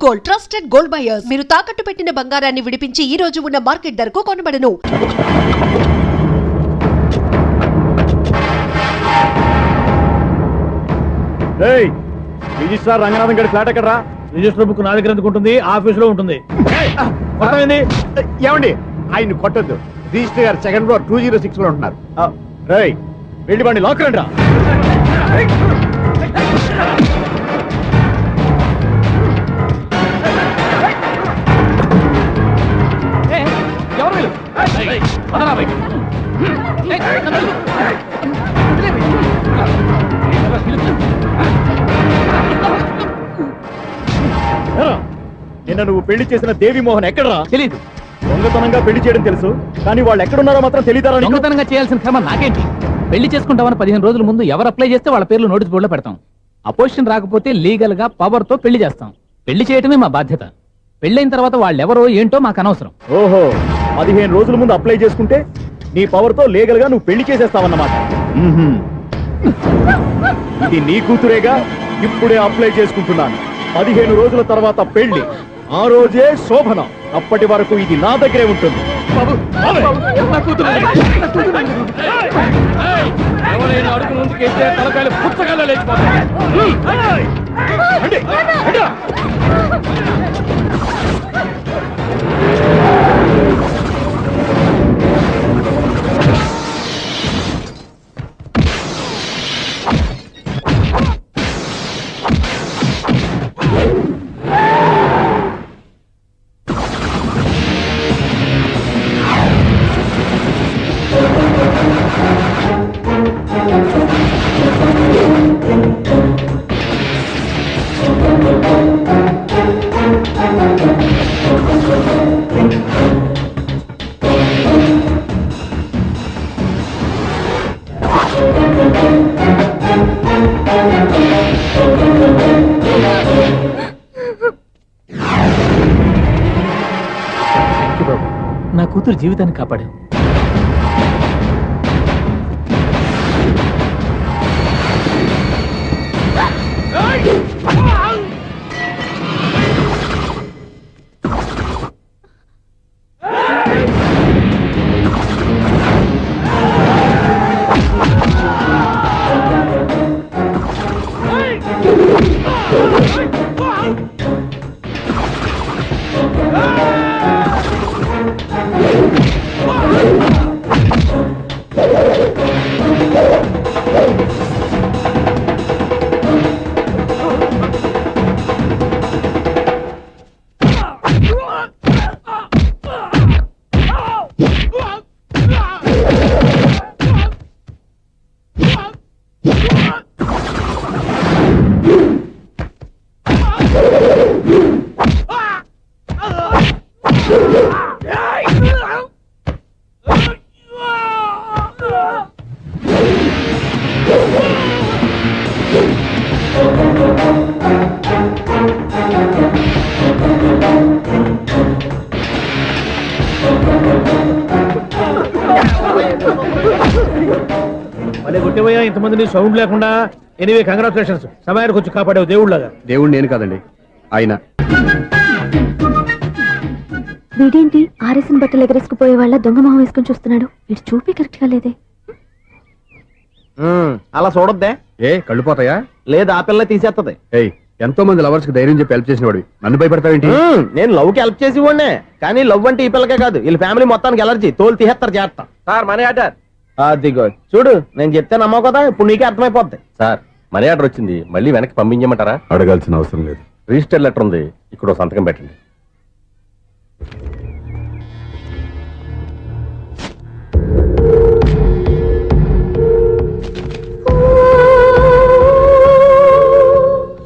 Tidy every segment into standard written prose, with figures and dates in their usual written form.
Gold, trusted gold buyers. మీరు తాకట్టు పెట్టిన బంగారాన్ని విడిపించి ఈ రోజు ఉన్న మార్కెట్ ధరకు కొనబడను. రిజిస్ట్రార్ రంగనాథం గారి ఫ్లాట్ ఎక్కడరా? రిజిస్టర్ బుక్ నా దగ్గర ఎందుకు ఉంటుంది? ఆఫీస్ లో ఉంటుంది. ఏమండి ఆయన కొట్టద్దు. రిజిస్టర్ గారు సెకండ్ ఫ్లోర్ 206 లో ఉంటున్నారు. వెళ్ళి బండి లాక్కురండి రా. నిన్న నువ్వు పెళ్లి చేసిన దేవి మోహన్ ఎక్కడరా? తెలీదు. దొంగతనంగా పెళ్లి చేయడం తెలుసు, కానీ వాళ్ళు ఎక్కడున్నారో మాత్రం తెలియదారా? దొంగతనంగా చేయాల్సిన క్రమం నాకేంటి? పెళ్లి చేసుకుంటామని 15 రోజుల ముందు ఎవరు అప్లై చేస్తే వాళ్ళ పేర్లు నోటీస్ బోర్డులో పెడతాం. అపోజిషన్ రాకపోతే లీగల్ గా పవర్ తో పెళ్లి చేస్తాం. పెళ్లి చేయటమే మా బాధ్యత. పెళ్ళైన తర్వాత వాళ్ళెవరో ఏంటో మాకు అనవసరం. ఓహో, 15 రోజుల ముందు అప్లై చేసుకుంటే నీ పవర్ తో లీగల్ గా నువ్వు పెళ్లి చేసేస్తావన్నమాట. ఇది నీ కూతురేగా, ఇప్పుడే అప్లై చేసుకుంటున్నాను. 15 రోజుల తర్వాత పెళ్లి, ఆ రోజే శోభన. అప్పటి వరకు ఇది నా దగ్గరే ఉంటుంది. నా కూతురు జీవితాన్ని కాపాడావు. మళ్ళీ కొట్టేవయ్యా ఇంతమందిని సౌండ్ లేకుండా. ఎనీవే కంగ్రాచులేషన్స్, సమయానికి వచ్చి కాపాడావు దేవుళ్ళగా. దేవుడు నేను కాదండి, ఆయన. వీడేంటి ఆర్ఎస్ఎన్ బట్టలు ఎగరేసుకుపోయే వాళ్ళ దొంగ మొహం వేసుకుని చూస్తున్నాడు? ఇటు చూపి కరెక్ట్ గా లేదే. అలా చూడొద్దే. ఏ కళ్ళు పోతాయా? లేదు, ఆ పిల్ల తీసేస్తది. ఎంతో మంది లవర్స్ కి ధైర్యం చెప్పి హెల్ప్ చేసినవాడు, నన్ను భయపడతావేంటి? నేను లవ్ కి హెల్ప్ చేసి ఇవ్వండి, కానీ లవ్ అంటే ఈ పిల్లకే కాదు, వీళ్ళ ఫ్యామిలీ మొత్తానికి ఎలర్జీ. తోలు తీసేస్తారు చేస్తా. Sir money order. అదిగో చూడు, నేను చెప్తే నమ్మవు కదా, ఇప్పుడు నీకే అర్థమైపోద్ది. సార్ మనీ ఆర్డర్ వచ్చింది, మళ్ళీ వెనక్కి పంపించమంటారా? అడగాల్సిన అవసరం లేదు. రిజిస్టర్ లెటర్ ఉంది, ఇక్కడ సంతకం పెట్టండి.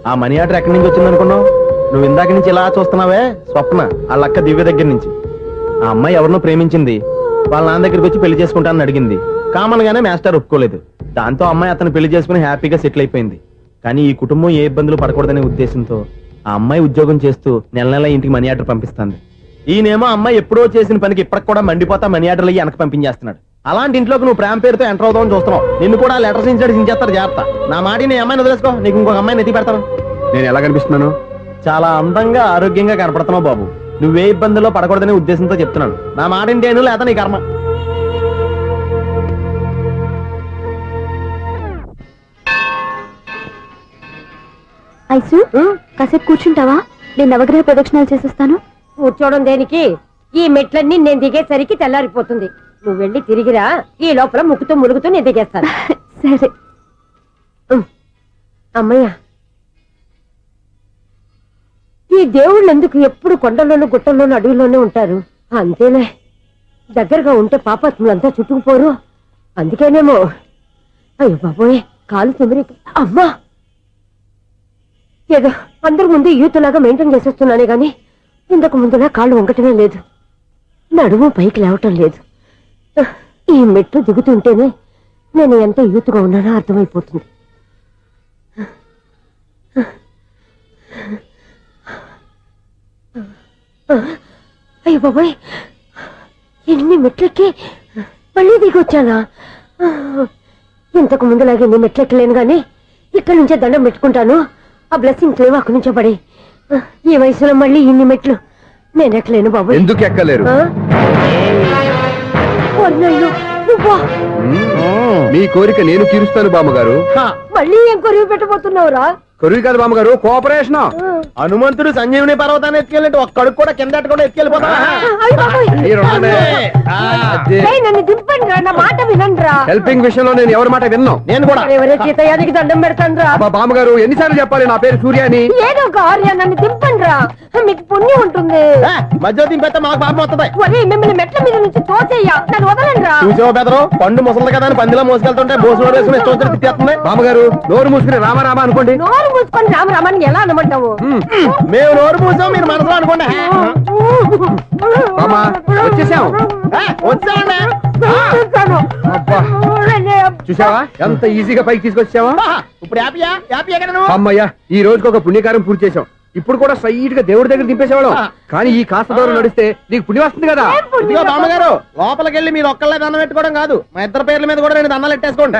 ఆ మనీ ఆర్డర్ ఎక్కడి నుంచి వచ్చింది అనుకున్నావు? నువ్వు ఇందాక నుంచి ఇలా చూస్తున్నావే, స్వప్న వాళ్ళ అక్క దివ్య దగ్గర నుంచి. ఆ అమ్మాయి ఎవరినో ప్రేమించింది, వాళ్ళ నాన్న దగ్గరికి వచ్చి పెళ్లి చేసుకుంటానని అడిగింది. కామన్ గానే మాస్టర్ ఒప్పుకోలేదు. దాంతో అమ్మాయి అతను పెళ్లి చేసుకుని హ్యాపీగా సెటిల్ అయిపోయింది. కానీ ఈ కుటుంబం ఏ ఇబ్బందులు పడకూడదనే ఉద్దేశంతో ఆ అమ్మాయి ఉద్యోగం చేస్తూ నెల నెల ఇంటికి మనీ ఆర్డర్ పంపిస్తుంది. ఈయనేమో అమ్మాయి ఎప్పుడో చేసిన పనికి ఇప్పటికి కూడా మండిపోతా మనీ ఆర్డర్లు వెనక పంపించేస్తున్నాడు. అలాంటి ఇంట్లోకి నువ్వు ప్రేమ పేరుతో ఎంటర్ అవుతావని చూస్తున్నావు. నిన్ను కూడా లెటర్స్ ఇన్సెట్ సించేస్తారు. జాగ్రత్త. నా మాట నీ అమ్మాయిని వదిలేసుకో, నీకు ఇంకొక అమ్మాయిని ఎత్తి పెడతాను. నేను ఎలా కనిపిస్తున్నాను? చాలా అందంగా ఆరోగ్యంగా కనపడుతున్నావు బాబు. నువ్వే ఇబ్బందుల్లో పడకూడదనే ఉద్దేశంతో చెప్తున్నాను. నా మాట ఏంటేను లేదా నీ కర్మ. ఐసు కాసేపు కూర్చుంటావా? నేను నవగ్రహ ప్రదక్షిణాలు చేసేస్తాను. కూర్చోవడం దేనికి? ఈ మెట్లన్నీ నేను దిగేసరికి తెల్లారిపోతుంది. నువ్వు వెళ్ళి తిరిగిరా, ఈ లోపల ముక్కుతూ ములుగుతూ నేను దిగేస్తాను. సరే. అమ్మయ్య, ఈ దేవుళ్ళు ఎందుకు ఎప్పుడు కొండల్లోనూ గుట్టల్లోనూ అడవిలోనే ఉంటారు? అంతేలే, దగ్గరగా ఉంటే పాపాత్ములంతా చుట్టుకుపోరు. అందుకేనేమో. అయ్యో బాబోయ్, కాలు తిమిరి. అమ్మా, ఏదో అందరి ముందు యూత్లాగా మెయింటైన్ చేసేస్తున్నానే గాని ఇంతకు ముందులా కాళ్ళు వంకటమే లేదు, నడుము పైకి లేవటం లేదు. ఈ మెట్లు దిగుతుంటేనే నేను ఎంత యూత్గా ఉన్నానో అర్థమైపోతుంది. అయ్యో బాబాయ్, ఎన్ని మెట్లెక్కి మళ్ళీ దిగొచ్చానా? ఇంతకు ముందులాగే ఎన్ని మెట్లెక్కలేను గాని ఇక్కడి నుంచే దండం పెట్టుకుంటాను. ఆ బ్లెస్సింగ్ లేవు అక్కడి నుంచే పడే. ఈ వయసులో మళ్ళీ ఇన్ని మెట్లు నేను ఎక్కలేను బాబు. ఎందుకు ఎక్కలేరు? మీ కోరిక నేను తీరుస్తాను బామ్మగారు. మళ్ళీ ఏం కొరివి పెట్టబోతున్నావురా? కొరివి కాదు బామ్మగారు, కోఆపరేషన్. హనుమంతుడు సంజీవుని పర్వతాన్ని ఎత్తుకెళ్ళినట్టు ఒక్కడికి కూడా కింద ఎట్టకుండా ఎత్తుకెళ్ళిపోతా. నన్ను దింపండి రా, నా మాట వినండి రా. హెల్పింగ్ విషయంలో నేను ఎవరి మాట విన్నాను. నేను కూడా ఎవరే సీతయ్యానికి దండం పెడతాను రా. బామ్మగారు ఎన్నిసార్లు చెప్పాలి నా పేరు సూర్య అని? ఏదో ఒక ఆర్య, నన్ను దింపండి రా, మీకు పుణ్యం ఉంటుంది. మధ్యలో దింపేస్తే మాకు పాపం వస్తుంది. ఒరే, మిమ్మల్ని మెట్ల మీద నుంచి తోసేయ్యా, నన్ను వదలండి రా. చూసావు బెదరు, పండు ముసలి కదా అని పందిలో మోసుకెళ్తుంటే బోసులో వేసుకుని ఇష్టం తిట్టేస్తుంది. బామ్మగారు నోరు మూసుకుని రామారామా అనుకోండి. నోరు మూసుకొని రామరామాన్ని ఎలా అనమంటావు? మేము నోరు మూసాం, మీరు మనసులో అనుకోండి. బామ్మ వచ్చేసాం. వచ్చామండి. అబ్బా, చూసావా ఎంత ఈజీగా పైకి తీసుకొచ్చావా? ఇప్పుడు హ్యాపీయా? హ్యాపీయా కదా నువ్వు? అమ్మయ్యా, ఈ రోజుకి ఒక పుణ్యకారం పూర్తి చేసాం. ఇప్పుడు కూడా స్ట్రైట్ గా దేవుడి దగ్గర దింపేసేవాళ్ళం. కానీ ఈ కాస్త దూరం నడిస్తే నీకు పుణ్యం వస్తుంది కదా. ఇదిగో బామ్మగారు, లోపలికి వెళ్ళి మీరు ఒక్కళ్ళే దండం పెట్టుకోవడం కాదు, మా ఇద్దరు పేర్ల మీద కూడా నేను దండాలు ఎట్టేసుకోండి.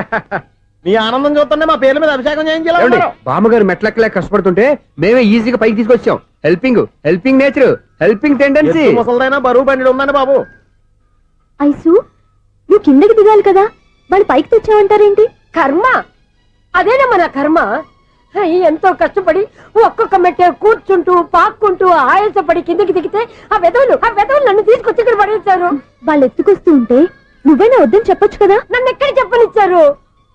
మీ ఆనందం చూస్తుంటే మా పేర్ల మీద అభిషేకం చేయించాలి. బామ్మగారు మెట్లెక్కలే కష్టపడుతుంటే మేమే ఈజీగా పైకి తీసుకొచ్చాం. Helping nature, helping tendency. ముసలిదైనా బరువు బండి ఉందండి బాబు. ఐసు, నువ్వు కిందకి దిగాలి కదా, వాళ్ళు పైకి తెచ్చావంటారేంటి? కర్మ అదేనమ్మా, నా కర్మ. ఎంతో కష్టపడి ఒక్కొక్క మెట్ట కూర్చుంటూ పాక్కుంటూ ఆయాసపడి కిందకి దిగితే ఆ వెధవులు నన్ను తీసుకొచ్చి ఇక్కడ పడేశారు. వాళ్ళు ఎత్తుకొస్తూ ఉంటే నువ్వైనా వద్దని చెప్పొచ్చు కదా. నన్ను ఎక్కడ చెప్పనిచ్చారు?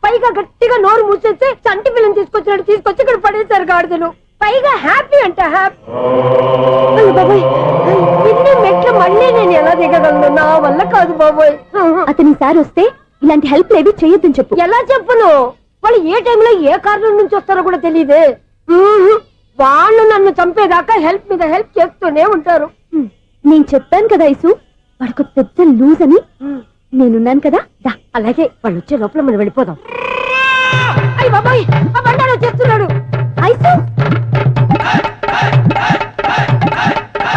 పైగా గట్టిగా నోరు మూసేస్తే చంటి పిల్లని తీసుకొచ్చి ఇక్కడ పడేశారు గాడిదలు. పైగా హ్యాపీ అంట హ్యాపీ. బాబోయ్, ఇన్ని మెట్లు మళ్ళీ నేను ఎలా దిగగలను? నా వల్ల కాదు బాబోయ్. అతని సార్ వస్తే ఇలాంటి హెల్ప్ లేవి చేయొద్దని చెప్పు. ఎలా చెప్పును? వాళ్ళు ఏ టైంలో ఏ కారణం నుంచి వస్తారో కూడా తెలియదే. వాళ్ళు నన్ను చంపేదాకా హెల్ప్ మీద హెల్ప్ చేస్తూనే ఉంటారు. నేను చెప్పాను కదా ఐసు, వాడికి పెద్ద లూజ్ అని. నేనున్నాను కదా, దా. అలాగే, వాళ్ళు వచ్చే లోపల మనం వెళ్ళిపోదాం. అయ్య బాబాయ్, ఆ బండారు వచ్చేస్తున్నాడు. Ice,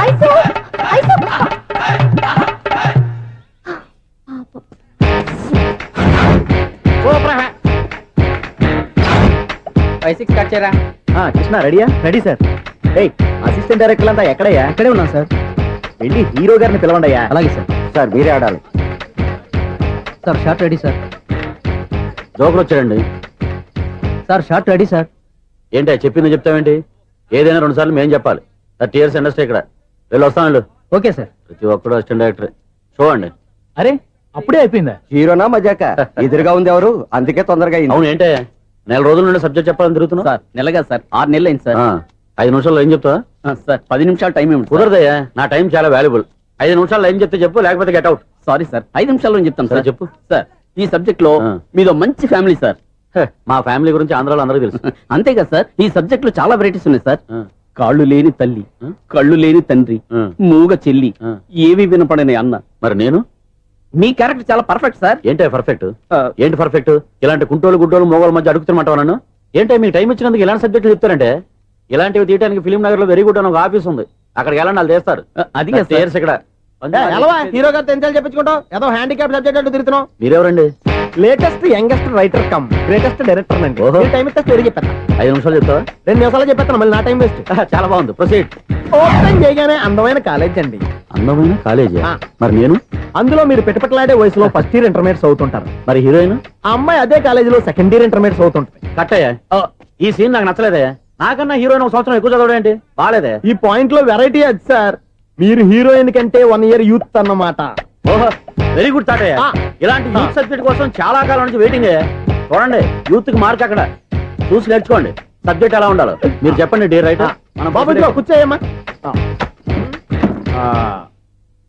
ice, ice. కృష్ణ రెడీయా? Ready sir. అసిస్టెంట్ డైరెక్టర్ అంతా ఎక్కడయ్యా? ఇక్కడే ఉన్నాం సార్. వెళ్ళి హీరో గారిని పిలవండి అయ్యా. అలాగే సార్. సార్ మీరే ఆడాలి sir. Short ready sir. Joker వచ్చాడండి సార్. Short ready sir. ఏంటి చెప్పింది చెప్తావేంటి? ఏదైనా 2 సార్లు మేము చెప్పాలి. 30 years ఇండస్ట్రీ ఇక్కడ. వెళ్ళి వస్తాను. Okay sir. ప్రతి ఒక్కడు అసిస్టెంట్ డైరెక్టర్. చూడండి. అరే, అప్పుడే అయిపోయిందా? హీరోనా మజాక? ఎదురుగా ఉంది ఎవరు, అందుకే తొందరగా. అవును, ఏంటే 4 రోజుల నుండి సబ్జెక్ట్ చెప్పాలని తిరుగుతున్నా సార్. నెలగా సార్, 6 నెలలు అయింది సార్. 5 నిమిషాల్లో ఏం చెప్తా సార్? 10 నిమిషాలు టైం ఏమి కుదరదయ్యా. నా టైం చాలా వాల్యుబుల్. 5 నిమిషాల్లో ఏం చెప్తే చెప్పు, లేకపోతే గెట్ అవుట్. సారీ సార్, 5 నిమిషాల్లో చెప్తాను సార్. చెప్పు సార్, ఈ సబ్జెక్ట్ లో మీదో మంచి ఫ్యామిలీ సార్. మా ఫ్యామిలీ గురించి ఆంధ్రాలో అందరికీ తెలుసు. అంతే కదా సార్, ఈ సబ్జెక్ట్ లో చాలా వెరైటీస్ ఉన్నాయి సార్. కాళ్ళు లేని తల్లి, కళ్ళు లేని తండ్రి, మూగ చెల్లి, ఏవి వినపడని అన్న. మరి నేను? మీ క్యారెక్టర్ చాలా పర్ఫెక్ట్ సార్. ఏంటే పర్ఫెక్ట్? ఏంటి పర్ఫెక్ట్? ఇలాంటి కుంటోలు గుడ్డోలు మోగోళ్ళ మధ్య అడుగుతున్నమాట నన్ను. ఏంటంటే మీకు టైం ఇచ్చినందుకు ఇలాంటి సబ్జెక్టులు చెప్తారంటే? ఇలాంటివి తీయడానికి ఫిలిం నగర్ లో వెరీ గుడ్ అని ఒక ఆఫీస్ ఉంది, అక్కడికి వెళ్ళండి, వాళ్ళు చేస్తారు. అది ఇక్కడ హీరో గారు తెంచాలి చెప్పించుకుంటాం. ఏదో హ్యాండిక్యాప్ సబ్జెక్ట్ అంటూ తిరుగుతున్నాం. మీరెవరండి? Latest youngest writer cum greatest director అండి ఓహో. టైం ఇస్తే స్టోరీ చెప్పేస్తా 5 నిమిషాలు చెప్తావా 2 నిమిషాలు చెప్పేస్తాను మళ్ళీ నా టైం వేస్ట్ చాలా బాగుంది ప్రొసీడ్. ఓపెన్ చేయగానే అందమైన కాలేజ్ అండి అందమైన కాలేజీ ఆ. మరి నేను అందులో మీరు పెట్టుపట్లాడే వయసులో ఫస్ట్ ఇయర్ ఇంటర్మీడియట్స్ అవుతుంటారు మరి హీరోయిన్ ఆ అమ్మాయి అదే కాలేజీలో సెకండ్ ఇయర్ ఇంటర్మీడియట్స్ అవుతుంటది కట్టయ్యా ఈ సీన్ నాకు నచ్చలేదే. నాకన్నా హీరోయిన్ ఒక సంవత్సరం ఎక్కువ చదవడం ఏంటి బాలేదే. ఈ పాయింట్ లో వెరైటీ అది సార్ మీరు హీరోయిన్ కంటే 1 ఇయర్ యూత్ అన్నమాట ఓహో వెరీ గుడ్ తాటయ్య. ఆ. ఇలాంటి యూత్ సబ్జెక్ట్ కోసం చాలా కాలం నుంచి వెయిటింగ్. చూడండి యూత్ కి మార్క్ అక్కడ చూసి నేర్చుకోండి. సబ్జెక్ట్ ఎలా ఉండాలో మీరు చెప్పండి డియర్ రైటర్. మనం బాబు ఇదిగో కూర్చోయమ్మా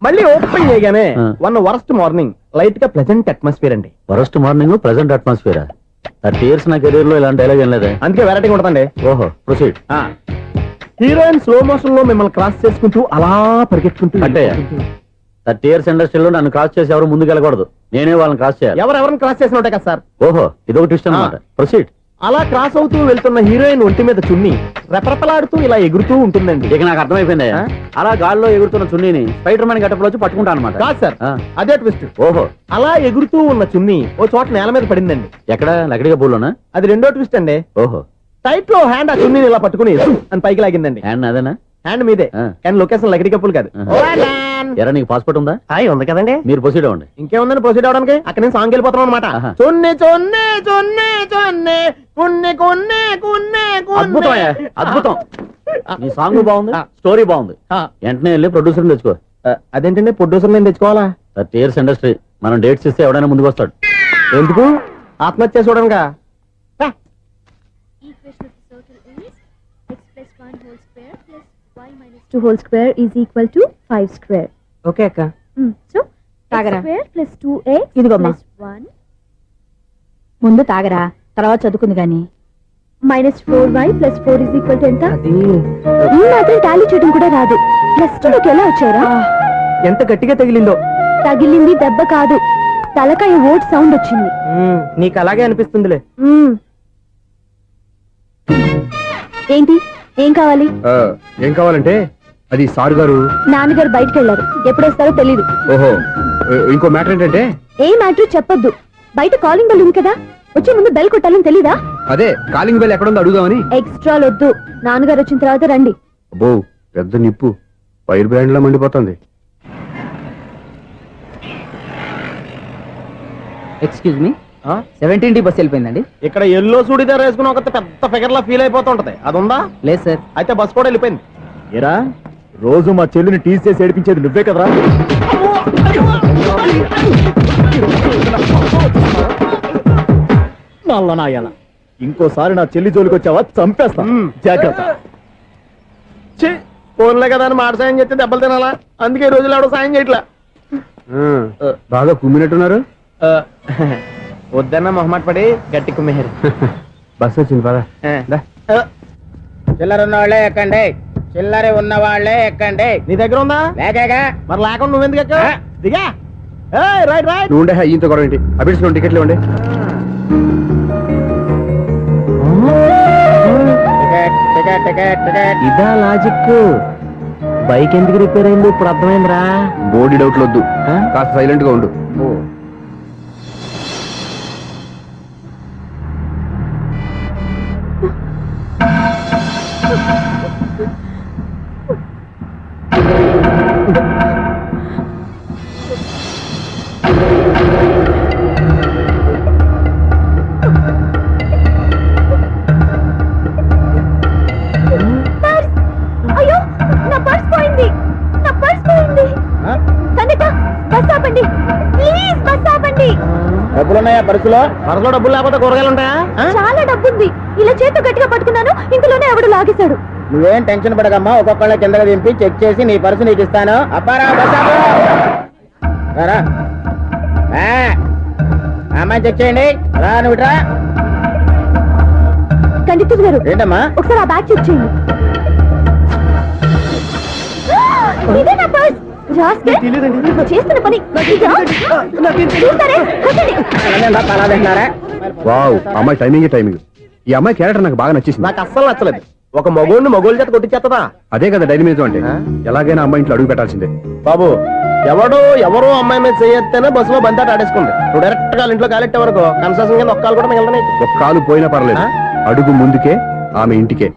మళ్ళీ ఓపెన్ చేయగానే ఆ. వన్ వరస్ట్ మార్నింగ్ లైట్ గా ప్లెజెంట్ అట్మాస్ఫియర్ అండి first morning present atmosphere 30 years నా కెరీర్ లో ఇలాంటి డైలాగ్ ఏం లేదే. అందుకే వెరైటీ ఉంటుందండి ఓహో ప్రొసీడ్. హీరోయిన్ స్లో మోషన్ లో మిమ్మల్ని క్రాస్ చేసుకుంటూ అలా పరిగెత్తుకుంటూ కట్టయ్య 30 years ఇండస్ట్రీలో నన్ను క్రాస్ చేసి ఎవరు ముందుకు వెళ్ళకూడదు. నేనే వాళ్ళని క్రాస్ చేయాలి. ఎవరెవరిని క్రాస్ చేసిన ఉంటాయి కదా సార్ ఓహో ఇదొక ట్విస్ట్ అన్నమాట. ప్రొసీడ్. అలా క్రాస్ అవుతూ వెళ్తున్న హీరోయిన్ ఒంటి మీద చున్ని రెపరెపలాడుతూ ఇలా ఎగురుతూ ఉంటుందండి ఇక నాకు అర్థమైపోయింది. ఆ? అలా గాల్లో ఎగురుతున్న చున్నీని స్పైడర్ మ్యాన్ గట్టపులో వచ్చి పట్టుకుంటా అనమాట. కాదు సార్ ఆ. అదే ట్విస్ట్ ఓహో అలా ఎగురుతూ ఉన్న చున్ని ఓ చోట నేల మీద పడిందండి ఎక్కడ లకడిగా బూల్లోనా? అది రెండో ట్విస్ట్ అండి ఓహో టైట్ లో హ్యాండ్ ఆ చున్నీని ఇలా పట్టుకుని అని పైకి లాగిందండి హ్యాండ్ అదేనా? హ్యాండ్ మీదే ఆ. కానీ లొకేషన్ లకడి కప్పులు కాదు ఎరా నీకు పాస్పోర్ట్ ఉందా? ఉంది కదండి మీరు ప్రొసీడ్ అవ్వండి. ఇంకేముందని ప్రొసీడ్ అవడానికి అక్కడ నేను సాంగ్ వెళ్ళిపోతాం అనమాట ఆహా. చొన్నే చొన్నే చొన్నే చొన్నే కున్నే కొన్నే కున్నే అద్భుతం అయ్యా, అద్భుతం. నీ సాంగ్ బాగుంది, ఆ. స్టోరీ బాగుంది. వెంటనే వెళ్ళి ప్రొడ్యూసర్ తెచ్చుకో. అదేంటండి ప్రొడ్యూసర్ నేను తెచ్చుకోవాలా 30 years ఇండస్ట్రీ మనం డేట్స్ ఇస్తే ఎవడైనా ముందుకు వస్తాడు. ఎందుకు ఆత్మహత్య చూడనుగా Two whole square is equal to 5 square. Okay అక్క So, తాగరా. x square plus 2a ఇదిగోమ్మా. plus 1 ముందు తాగరా తర్వాత చదువుకుంది గాని. minus 4y plus 4 is equal to ఎంత? అది ఈ మాత్రం టాలీ చేయడం కూడా రాదు. ప్లస్ 2 లోకి ఎలా వచ్చారా? ఎంత గట్టిగా తగిలిందో. తగిలింది దెబ్బ కాదు, తలకాయ ఓట్ సౌండ్ వచ్చింది. నీకు అలాగే అనిపిస్తుందిలే. మ్మ్. ఏంటి ఏం కావాలి? ఏం కావాలంటే అది సారు గారు. నాన్నగారు బయటకు వెళ్ళారు, ఎప్పుడొస్తారో తెలీదు. ఓహో ఇంకో మ్యాటర్ ఏంటంటే ఏ మ్యాటర్ చెప్పొద్దు. బయట కాలింగ్ బెల్ ఉంది కదా, వచ్చే ముందు బెల్ కొట్టాలని తెలీదా? అదే కాలింగ్ బెల్ ఎక్కడుందో అడుగుదామని. ఎక్స్ట్రా వద్దు, నాన్నగారు వచ్చిన తర్వాత రండి. అబ్బో పెద్ద నిప్పు ఫైర్ బ్రాండ్ లా మండిపోతుంది. ఎక్స్క్యూజ్ మీ 17D బస్ వెళ్ళిపోయిందండి. ఇక్కడ ఎల్లో చూడిదార్ వేసుకుని ఒక పెద్ద ఫిగర్ లా ఫీల్ అయిపోతుంటది అది ఉందా లేదు సార్. అయితే బస్ కూడా వెళ్ళిపోయింది ఏరా రోజు మా చెల్లిని టీస్ చేసి ఏడిపించేది నువ్వే కదరా నల్ల నాయాల ఇంకోసారి నా చెల్లి జోలికి వచ్చావా చంపేస్తా జాగ్రత్త ఫోన్లే కదా అని మాట సాయం చేస్తే దెబ్బలు తినాలా అందుకే ఈ రోజులు ఎవడో సాయం చేయట్లా బాగా కుమ్మినట్టున్నారు. వద్దన్న మొహమాట పడి గట్టి కుమ్మేరు బస్ వచ్చింది పద. చిల్లర ఉన్న వాళ్ళే ఎక్కండి, చిల్లర ఉన్న వాళ్ళే ఎక్కండి. నీ దగ్గర ఉందా లేకగా మరి లేకుండా నువ్వెందుకు ఎక్కావు? దిగా రైట్ రైట్ నువ్వు ఉండే ఈయంతో గొడవ ఏంటి? అభిడ్స్ టికెట్లు ఇవ్వండి. Ticket ticket ticket ticket. ఇదా లాజిక్ బైక్ ఎందుకు రిపేర్ అయింది ఇప్పుడు అర్థమైందిరా బోర్డు డౌట్లు వద్దు, కాస్త సైలెంట్ గా ఉండు. అయ్యో నా పర్స్ పోయింది, నా పర్స్ పోయింది. కండక్టర్ బస్ ఆపండి ప్లీజ్, బస్ ఆపండి. డబ్బులున్నాయా పరుసులో? వరలో డబ్బులు లేకపోతే కూరగాయలు ఉంటాయా చాలా డబ్బుంది, ఇలా చేతితో గట్టిగా పట్టుకున్నాను, ఇంతలోనే ఎవడు లాగేశాడు. నువ్వేం టెన్షన్ పడకమ్మా, ఒక్కొక్కళ్ళ కిందకి దింపి చెక్ చేసి నీ పర్సు నీకు ఇస్తాను. అప్పారా బస్ ఆపు. రా అమ్మాయి చెక్ చేయండి. రా నువ్వు ఇట్రా. కండక్టర్ గారు ఏంటమ్మా? ఒకసారి ఆ బ్యాగ్ చెక్ చేయండి. ఇదే నా పర్స్. రాస్కెల్, నువ్వు చేస్తున్న పని ఇదా? చూస్తారే, కొట్టండి. వావ్ అమ్మాయి టైమింగ్. ఈ అమ్మాయి క్యారెక్టర్ నాకు బాగా నచ్చేసింది. నాకు అస్సలు నచ్చలేదు ఒక మగోడిని మగోళ్ళ చేత కొట్టించేస్తుందా అదే కదా డైనమిజం అంటే. ఎలాగైనా అమ్మాయి ఇంట్లో అడుగు పెట్టాల్సిందే. బాబు ఎవరో అమ్మాయి మీద చేయొత్తేనే బస్సులో బంతాట ఆడేసుకుంది. నువ్వు డైరెక్ట్ గా వాళ్ళ ఇంట్లో కాలెట్టే వరకు కన్సెషన్ కింద ఒక్కలు కూడా మిగలదు. ఒక కాలు పోయినా పర్లేదు, అడుగు ముందుకే ఆమె ఇంటికే.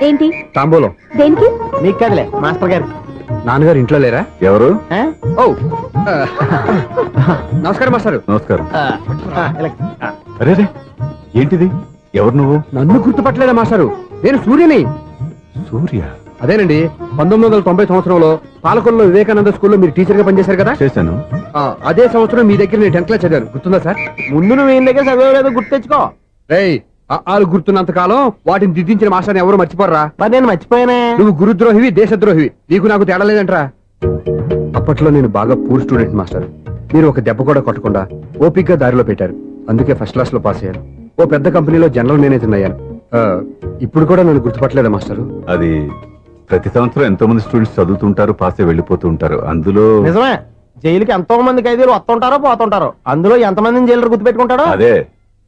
ఏంటి తాంబూలం. దేనికి? నీకు కదలే మాస్టర్ గారు. నాన్నగారు ఇంట్లో లేరా? ఎవరు? ఓ నమస్కారం మాస్టారు. నమస్కారం. అరే ఏంటిది? ఎవరు నువ్వు? నన్ను గుర్తుపట్టలేదా మాస్టారు? నేను సూర్యని. సూర్య? అదేనండి, 1990 సంవత్సరంలో పాలకొల్లో వివేకానంద స్కూల్లో మీరు టీచర్ గా పనిచేశారు కదా. చేశాను. అదే సంవత్సరం మీ దగ్గర నేను 10th క్లాస్ చదివాను, గుర్తుందా సార్? ముందు నువ్వు ఈయన దగ్గర చదవలేదు, గుర్తు తెచ్చుకో. రేయ్, ఆలు గుర్తున్నంత కాలం వాటిని దిద్దించిన మాస్టర్ని ఎవరు మర్చిపోర్రా. మరి నేను మర్చిపోయానే. నువ్వు గురుద్రోహివి, దేశద్రోహివి, నీకు నాకు తేడా లేదంట్రా. అప్పట్లో నేను బాగా పూర్ స్టూడెంట్ మాస్టర్. మీరు ఒక దెబ్బ కూడా కొట్టకుండా ఓపిగ్గా దారిలో పెట్టారు, అందుకే ఫస్ట్ క్లాస్ లో పాస్ అయ్యాను. ఓ పెద్ద కంపెనీలో జనరల్ మేనేజర్ అయ్యాను. ఇప్పుడు కూడా నన్ను గుర్తుపట్టలేదా మాస్టరు? అది ప్రతి సంవత్సరం ఎంతో మంది స్టూడెంట్స్ చదువుతుంటారు, పాస్ అయి వెళ్ళిపోతూ ఉంటారు. అందులో నిజమే, జైలుకి ఎంతో మంది ఖైదీలు వస్తుంటారో పోతుంటారో, అందులో ఎంతమందిని జైలు గుర్తుపెట్టుకుంటాడో. అదే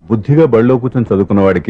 బుద్ధిగా బడిలో కూర్చొని చదువుకున్న వాడికి